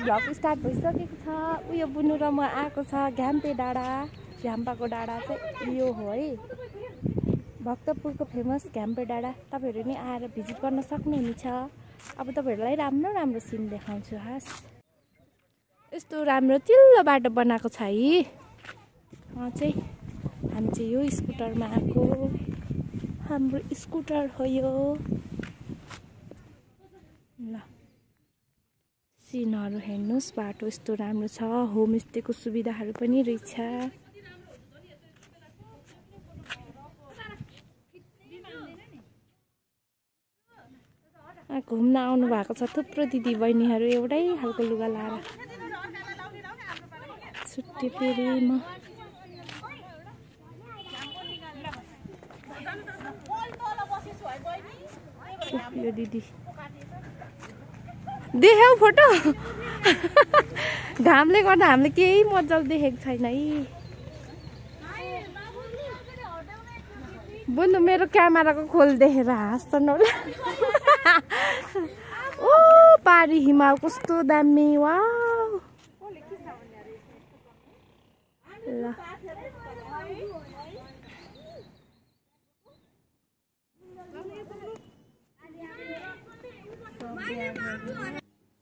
Vlog start भइसकेको छ। उयो बुनु र म आएको छ घ्याम्पे डाँडा। झ्याम्पाको डाँडा चाहिँ यो हो है, भक्तपुरको फेमस घ्याम्पे डाँडा। तपाईँहरू नि आएर भिजिट गर्न सक्नुहुनेछ। अब तपाईँहरूलाई राम्रो राम्रो सिन देखाउँछु। हस्, यस्तो राम्रो चिल्लो बाटो बनाएको छ है। हामी चाहिँ यो स्कुटरमा आएको, हाम्रो स्कुटर हो यो। ल सिनहरू हेर्नुहोस्, बाटो यस्तो राम्रो छ। होमस्टेको सुविधाहरू पनि रहेछ। घुम्न आउनु भएको छ थुप्रो दिदी बहिनीहरू एउटै खालको लुगा लाएर। छुट्टी फेरि म यो दिदी देख्यौ फोटो? घामले गर्दा हामीले केही मजाले देखेको छैन है। बुनु मेरो क्यामेराको खोल देखेर हाँस्छन् होला। ओ पारी हिमाल कस्तो दामी, वाउ। ल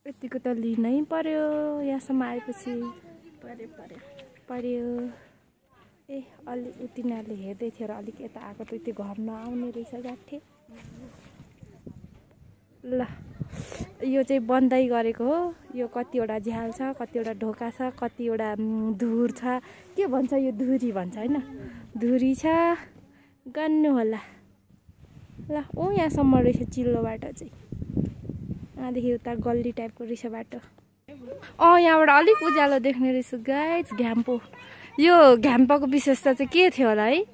यतिको त लिनै पर्यो, यहाँसम्म आएपछि पर्यो। ए अलि तिनीहरूले हेर्दै थियो र अलिक यता आएको त त्यो घर नआउने रहेछ गाठे। ल यो चाहिँ बन्दै गरेको हो। यो कतिवटा झ्याल छ, कतिवटा ढोका छ, कतिवटा धुर छ। के भन्छ यो? धुरी भन्छ होइन, धुरी छ। गर्नु होला। ल ओ यहाँसम्म रहेछ चिल्लो बाटो चाहिँ। यहाँदेखि उता गल्ली टाइपको रहेछ बाटो। यहाँबाट अलिक उज्यालो देख्ने रहेछ गाइज। घ्याम्पो, यो घ्याम्पाको विशेषता चाहिँ के थियो होला है?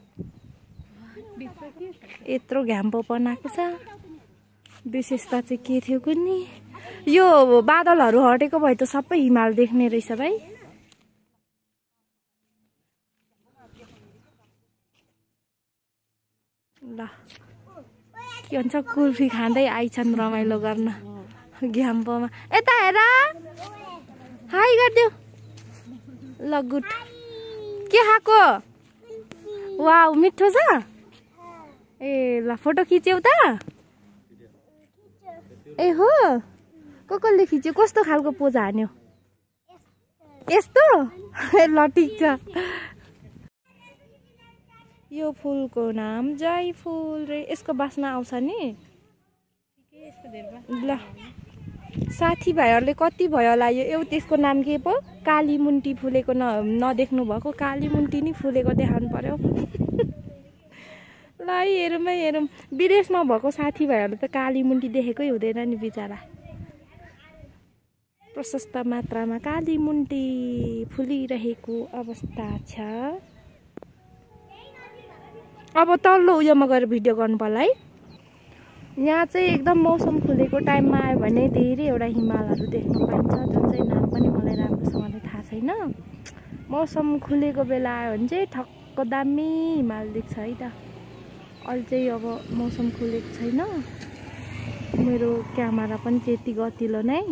यत्रो घ्याम्पो बनाएको छ, विशेषता चाहिँ के थियो कुन्नी? यो बादलहरू हटेको भए त सबै हिमाल देख्ने रहेछ भाइ। ल के भन्छ, कुल्फी खाँदै आइछन् रमाइलो गर्न घ्याम्पोमा। यता हेर, हाई गरिदेऊ। ल गुड। के खाएको? वाउ मिठो छ। ए ल फोटो खिच्यौ त? ए हो, कसले खिच्यो? कस्तो खालको पोज हान्यो? यस्तो? ल ठिक छ। यो फुलको नाम जाइफुल रे। यसको बास्ना आउँछ नि। ल साथीभाइहरूले कति भयो होला यो एउटा यसको नाम के पो? कालीमुन्टी फुलेको नदेख्नु भएको, कालीमुन्टी नि फुलेको देखाउनु पर्यो। ल हेरौँ है हेरौँ। विदेशमा भएको साथीभाइहरूले त कालीमुन्टी देखेकै हुँदैन नि बिचरा। प्रशस्त मात्रामा कालीमुन्टी फुलिरहेको अवस्था छ। अब तल्लो उयोमा गएर भिडियो गर्नु पर्ला है। यहाँ चाहिँ एकदम मौसम खुलेको टाइममा आयो भने धेरैवटा हिमालहरू देख्न पाइन्छ, जुन चाहिँ नाम पनि मलाई राम्रोसँगले थाहा छैन। मौसम खुलेको बेला आयो भने चाहिँ ठक्क दामी हिमाल देख्छ है त। अहिले चाहिँ अब मौसम खुलेको छैन। मेरो क्यामेरा पनि त्यति गतिलो नै,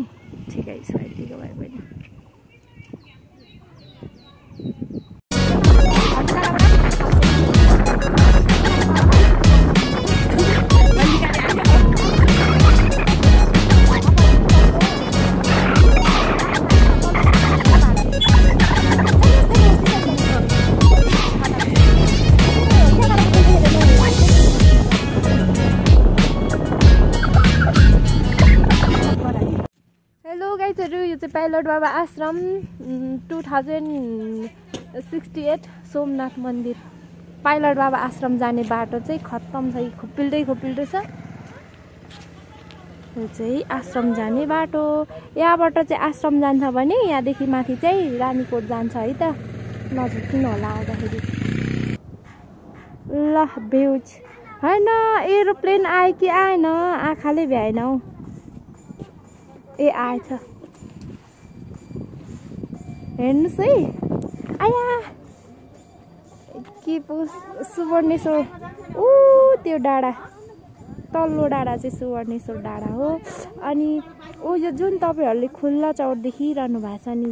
ठिकै छ यतिको भए पनि। यो चाहिँ पाइलट बाबा आश्रम 2068 सोमनाथ मन्दिर। पाइलट बाबा आश्रम जाने बाटो चाहिँ खत्तम छ, खुप्पिल्दै छ। यो चाहिँ आश्रम जाने बाटो। यहाँबाट चाहिँ आश्रम जान्छ भने यहाँदेखि माथि चाहिँ रानीकोट जान्छ है त। नजिक होला आउँदाखेरि। ल भ्युज होइन, एरोप्लेन आयो कि आएन? आँखाले भ्याएन हौ। ए आएछ, हेर्नुहोस् है। आया के पो सुवर्णेश्वर। त्यो डाँडा, तल्लो डाँडा चाहिँ सुवर्णेश्वर डाँडा हो। अनि ओ यो जुन तपाईहरुले खुल्ला चौर देखिरहनु भएको छ नि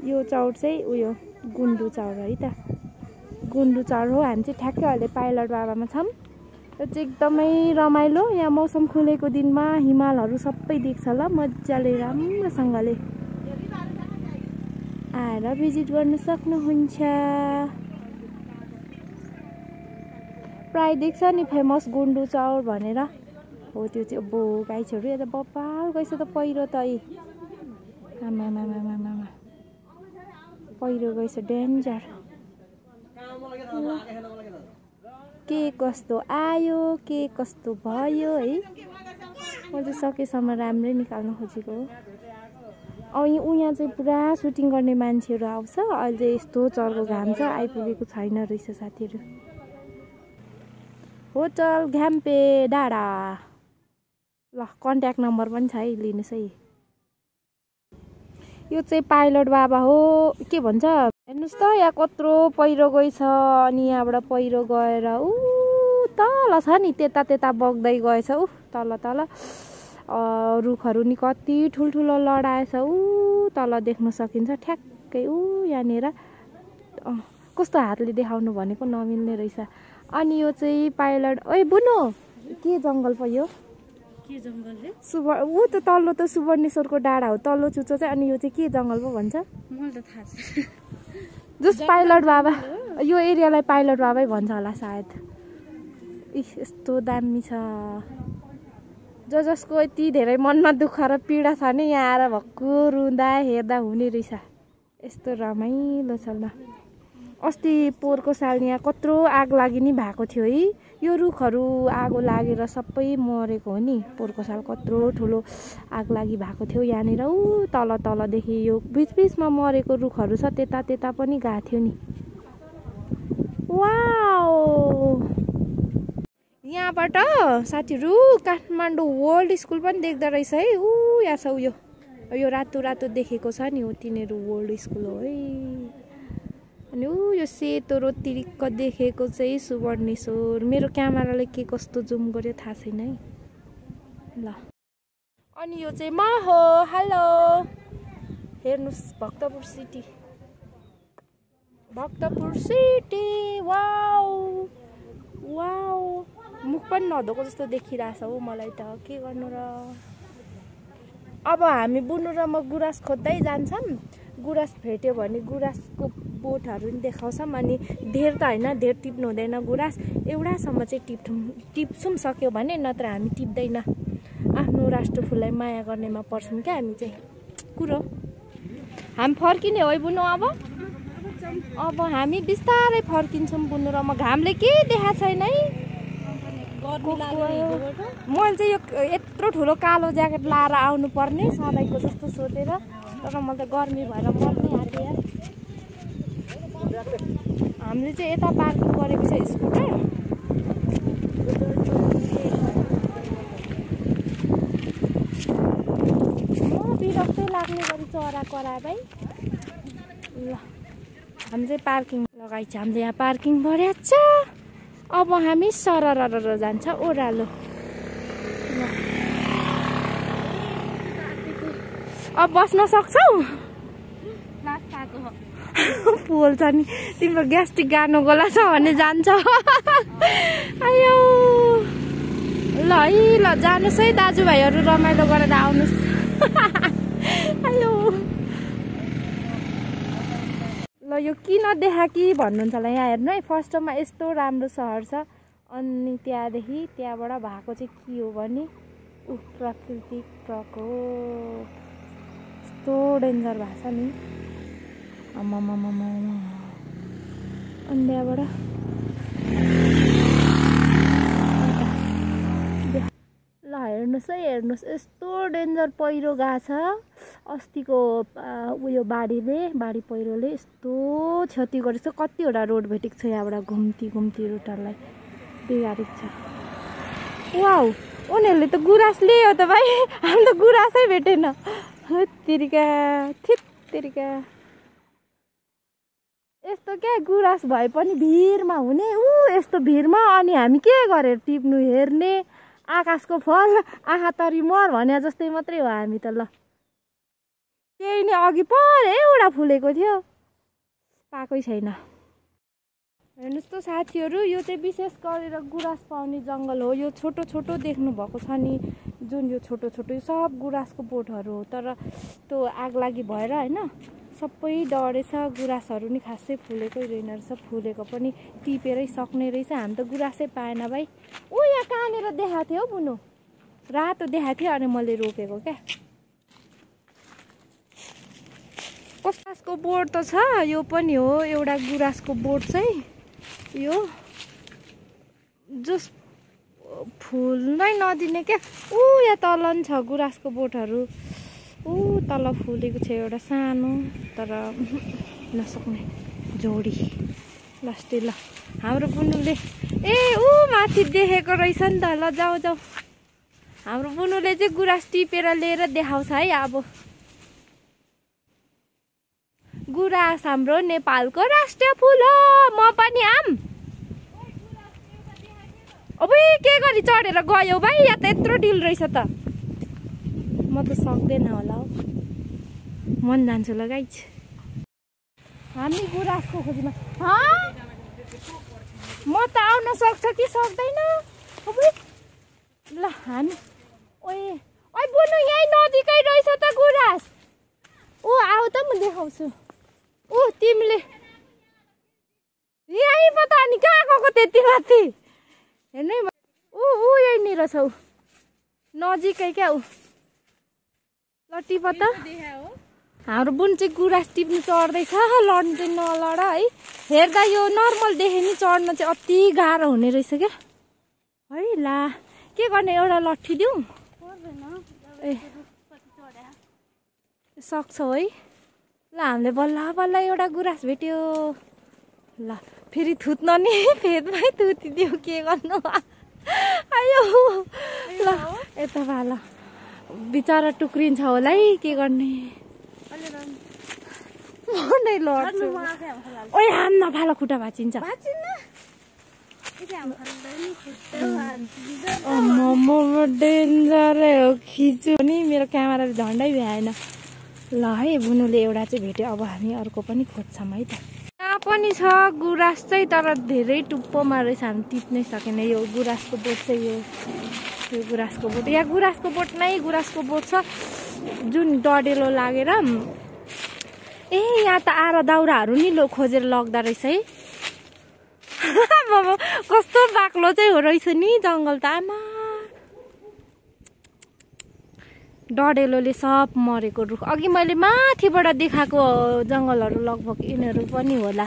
यो चौर चाहिँ उयो गुन्डु चौर है त। गुन्डु चौर हो। हामी चाहिँ ठ्याक्कै अहिले पाइलट बाबामा छौँ। यो चाहिँ एकदमै रमाइलो। यहाँ मौसम खुलेको दिनमा हिमालहरू सबै देख्छ ल मजाले राम्रोसँगले। आएर भिजिट गर्न सक्नुहुन्छ। प्राय देख्छ नि फेमस गुन्डु चौर भनेर। हो त्यो चाहिँ अब गाई छोरी यता बपाल गएछ त पहिरो त आमा पहिरो गएछ डेन्जर। के कस्तो आयो के कस्तो भयो है। मैले सकेसम्म राम्रै निकाल्न खोजेको हो। यहाँ चाहिँ पुरा सुटिङ गर्ने मान्छेहरू आउँछ। अहिले यस्तो चर्को घाम छ आइपुगेको छैन रहेछ साथीहरू। होटल घ्याम्पे डाँडा। ल कन्ट्याक्ट नम्बर पनि छ है लिनुहोस् है। यो चाहिँ पाइलट बाबा हो। के भन्छ हेर्नुहोस् त यहाँ कत्रो पहिरो गएछ। अनि यहाँबाट पहिरो गएर तल छ नि त्यता बग्दै गएछ। तल रुखहरू नि कति ठुल्ठुलो लडाएछ। तल देख्न सकिन्छ ठ्याक्कै यहाँनिर। कस्तो हातले देखाउनु भनेको नमिल्ने रहेछ। अनि यो चाहिँ पाइलट बुनो के जङ्गल पो यो के जङ्गल रे त तल्लो त सुवर्णेश्वरको डाँडा हो तल्लो चुचो चाहिँ। अनि यो चाहिँ के जङ्गल पो भन्छ मलाई त थाहा छैन। जस पाइलट बाबा यो एरियालाई पाइलट बाबै भन्छ होला सायद। यस्तो दामी छ। जसको यति धेरै मनमा दुःख र पीडा छ नि यहाँ आएर भक्कु रुँदा हेर्दा हुने रहेछ। यस्तो रमाइलो छ ल। अस्ति पोहोरको साल यहाँ कत्रो आग लागि नि भएको थियो है। यो रुखहरू आगो लागेर सबै मरेको हो नि। पोहोरको साल कत्रो ठुलो आग लागि भएको थियो यहाँनिर। तलदेखि यो बिचमा मरेको रुखहरू छ त्यता पनि गएको थियो नि। वाउ यहाँबाट साथीहरू काठमाडौँ वर्ल्ड स्कुल पनि देख्दो रहेछ है। यहाँ छ यो रातो देखेको छ नि हो तिनीहरू वर्ल्ड स्कुल हो है। अनि यो सेतो रोतिरिक्क देखेको चाहिँ सुवर्णेश्वर। मेरो क्यामेराले के कस्तो जुम गर्यो थाहा छैन है ल। अनि यो चाहिँ म हो। हेलो हेर्नुहोस् भक्तपुर सिटी। वाउ मुख पनि नधोको जस्तो देखिरहेछ हो मलाई त। के गर्नु र। अब हामी बुनु र म गुराँस खोज्दै जान्छौँ। गुराँस भेट्यो भने गुराँसको बोटहरू पनि देखाउँछौँ। अनि धेर त होइन धेर टिप्नु हुँदैन गुराँस एउटासम्म चाहिँ टिप्छौँ सक्यो भने नत्र हामी टिप्दैन। आफ्नो राष्ट्रफुललाई माया गर्नेमा पर्छौँ क्या हामी चाहिँ कुरो। हामी फर्किने हो बुनु अब हामी बिस्तारै फर्किन्छौँ बुनु र म। घामले के देखाएको छैन है। मैले चाहिँ यो यत्रो ठुलो कालो ज्याकेट लाएर आउनु पर्ने सधैँको जस्तो सोचेर। तर मलाई त गर्मी भएर मर्नै आँट्यो यार। हामीले चाहिँ यता पार्किङ गरेको छ स्कुटर। बिरक्तै लाग्ने गरी चरा कराबै ल। हामी चाहिँ पार्किङ लगाइछ। हामीले यहाँ पार्किङ भर्याएको छ। अब हामी सरर जान्छ ओह्रालो। अब बस्न सक्छौ। पोल्छ नि तिम्रो ग्यास्ट्रिक गाड्नु गोला छ भने जान्छ। आयो ल है ल जानुहोस् है दाजुभाइहरू रमाइलो गरेर आउनुहोस्। आयो ल यो किन देखा कि भन्नुहुन्छ होला। यहाँ हेर्नु है फर्स्टमा यस्तो राम्रो सहर छ। अनि त्यहाँबाट भएको चाहिँ के हो भने प्राकृतिक प्रकोप। यस्तो डेन्जर भएको छ नि आमामामा। अनि त्यहाँबाट ल हेर्नुहोस् है हेर्नुहोस् यस्तो डेन्जर पहिरो गएको छ। अस्तिको उयो बाढी पहिरोले यस्तो क्षति गरेछ। कतिवटा रोड भेटेको छ यहाँबाट घुम्ती रोडहरूलाई बिगारेको छ। वाउ उनीहरूले त गुराँस ल्यायो त भाइ। हामी त गुराँसै भेटेन। तेरिका यस्तो क्या गुराँस भए पनि भिरमा हुने यस्तो भिरमा। अनि हामी के गरेर टिप्नु हेर्ने। आकाशको फल आँखा तरी मर भने जस्तै मात्रै हो हामी त। ल त्यही नै अघि पर एउटा फुलेको थियो, पाएकै छैन। हेर्नुहोस् त साथीहरू, यो चाहिँ विशेष गरेर गुराँस पाउने जङ्गल हो। यो छोटो छोटो देख्नु भएको छ नि, जुन यो छोटो छोटो यो सब गुराँसको बोटहरू हो। तर त्यो आगलागी भएर होइन सबै डढेछ। गुराँसहरू नि खासै फुलेकै रहेन रहेछ, फुलेको पनि टिपेरै सक्ने रहेछ। हामी त गुराँसै पाएन भाइ। ऊ यहाँ कहाँनिर देखाएको थियो हौ बुनु, रातो देखाएको थियो अनि मैले रोपेको क्या। गुराँसको बोट त छ, यो पनि हो एउटा गुराँसको बोट चाहिँ। यो जस फुल्नै नदिने क्या। ऊ यहाँ तल नि छ गुराँसको बोटहरू। ऊ तल फुलेको छ एउटा सानो, तर नसक्ने जोडी। लस्टी ल हाम्रो बुनुले ऊ माथि देखेको रहेछ नि त। ल जाऊ जाऊ, हाम्रो बुनुले चाहिँ गुराँस टिपेर लिएर देखाउँछ है। अब गुराँस हाम्रो नेपालको राष्ट्रिय फुल हो। म पनि आम। अब के गरी चढेर गयो भाइ, यहाँ त यत्रो ढिल रहेछ त। म त सक्दैन होला हौ, मन जान्छु ल गाइज। हामी गुराँसको खोजीमा। म त आउन सक्छ कि सक्दैन। ल हामी ओइ बुनु यहीँ नजिकै रहेछ त गुराँस। ऊ आऊ त म देखाउँछु। ऊ तिमीले यहीँ पो त अनि कहाँ गएको त्यति माथि हेर्नु। ऊ यहीँनिर छ, ऊ नजिकै क्या। ऊ ल टिप त। हाम्रो बुन चाहिँ गुराँस टिप्नु चढ्दैछ। लड्नु चाहिँ नलड है। हेर्दा यो नर्मल देखे नि, चढ्न चाहिँ अति गाह्रो हुने रहेछ क्या है। ला के गर्ने, एउटा लट्ठी दिउँ? ए सक्छौ है। ल हामीले बल्ल बल्ल एउटा गुराँस भेट्यो। ल फेरि थुत्न नि फेदमै थुतिदियो, के गर्नु। आयो ल यता भा। ल बिचरा टुक्रिन्छ होला है, के गर्ने। नै लड्छु। ओइ हाम नफाल, खुट्टा भाँचिन्छ। डेन्जरै हो, खिच्छु नि मेरो क्यामेरा झन्डै भ्याएन। ल है बुनुले एउटा चाहिँ भेट्यो। अब हामी अर्को पनि खोज्छौँ है त। यहाँ पनि छ गुराँस चाहिँ, तर धेरै टुप्पोमा रहेछ, हामी टिप्नै सकेन। यो गुराँसको बोट चाहिँ यो गुराँसको बोट। यहाँ गुराँसको बोट नै गुराँसको बोट छ, जुन डढेलो लागेर। यहाँ त आएर दाउराहरू नि खोजेर लग्दा रहेछ है। कस्तो बाक्लो चाहिँ हो रहेछ नि जङ्गल त। आमा डढेलोले सब मरेको रुख। अघि मैले माथिबाट देखाएको जङ्गलहरू लगभग यिनीहरू पनि होला।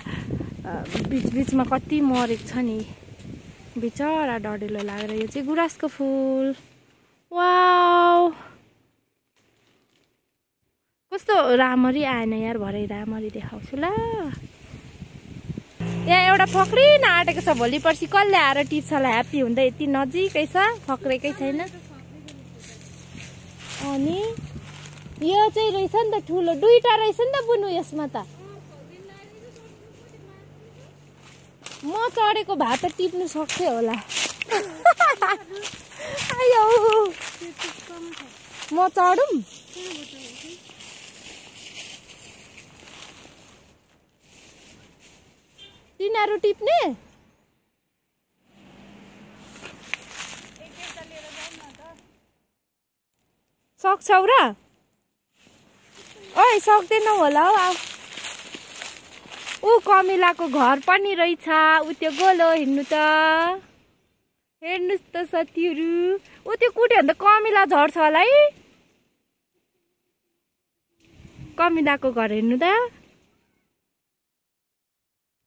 बिचबिचमा कति मरेको छ नि, बिचरा डढेलो लागेर। यो चाहिँ गुराँसको फुल। वाउ कस्तो राम्ररी आएन यार, भरे राम्ररी देखाउँछु ल। यहाँ एउटा फक्रिन आँटेको छ, भोलि पर्सि कसले आएर टिप्छ होला। ह्याप्पी हुँदै यति नजिकै छ, फक्रेकै छैन। अनि यो चाहिँ रहेछ नि त ठुलो, दुईटा रहेछ नि त बुनु यसमा त। म चढेको भए त टिप्नु सक्थेँ होला। आयो म चढौँ। तिनीहरू टिप्ने सक्छौ र? ओइ सक्दैनौ होला हौ। ऊ कमिलाको घर पनि रहेछ। ऊ त्यो गोलो हिँड्नु त, हेर्नुहोस् त साथीहरू। ऊ त्यो कुट्यो भने त कमिला झर्छ होला है। कमिलाको घर हेर्नु त।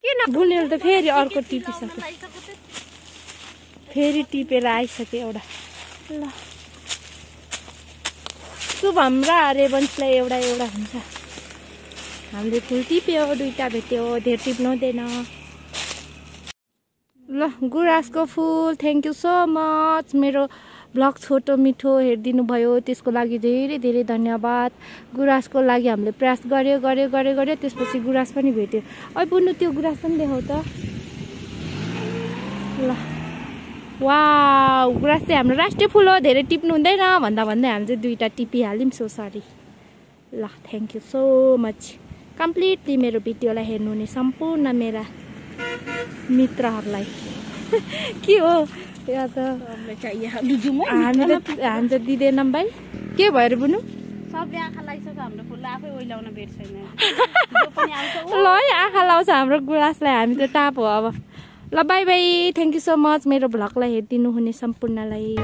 किन बुनेर त फेरि अर्को टिपिसक्यो, फेरि टिपेर आइसक्यो एउटा। ल शुभम र रेवन्सलाई एउटा एउटा हुन्छ। हामीले फुल टिप्यो, दुईटा भेट्यो, धेर टिप्नु हुँदैन। ल गुराँसको फुल, थ्याङ्क यू सो मच। मेरो ब्लग छोटो मिठो हेरिदिनु भयो, त्यसको लागि धेरै धेरै धन्यवाद। गुराँसको लागि हामीले प्रयास गऱ्यो, त्यसपछि गुराँस पनि भेट्यो। बुनु त्यो गुराँस पनि देखाउ त। ल वाउ गुराँस चाहिँ हाम्रो राष्ट्रिय फुल हो, धेरै टिप्नु हुँदैन भन्दा भन्दै हामी चाहिँ 2टा टिपिहाल्यौँ। So sorry. ल thank you so much. Completely मेरो भिडियोलाई हेर्नुहुने सम्पूर्ण मेरा मित्रहरूलाई के हो या त हामी त दिँदैनौँ भाइ। के भयो बुनु? सबले आँखा लागिसक्यो हाम्रो फुल, आफै ओइलाउन बेर छैन। ल है आँखा लाउँछ हाम्रो गुराँसलाई, हामी त टाप हो अब। ल by by, thank you so much मेरो भ्लगलाई हेरिदिनु हुने सम्पूर्णलाई।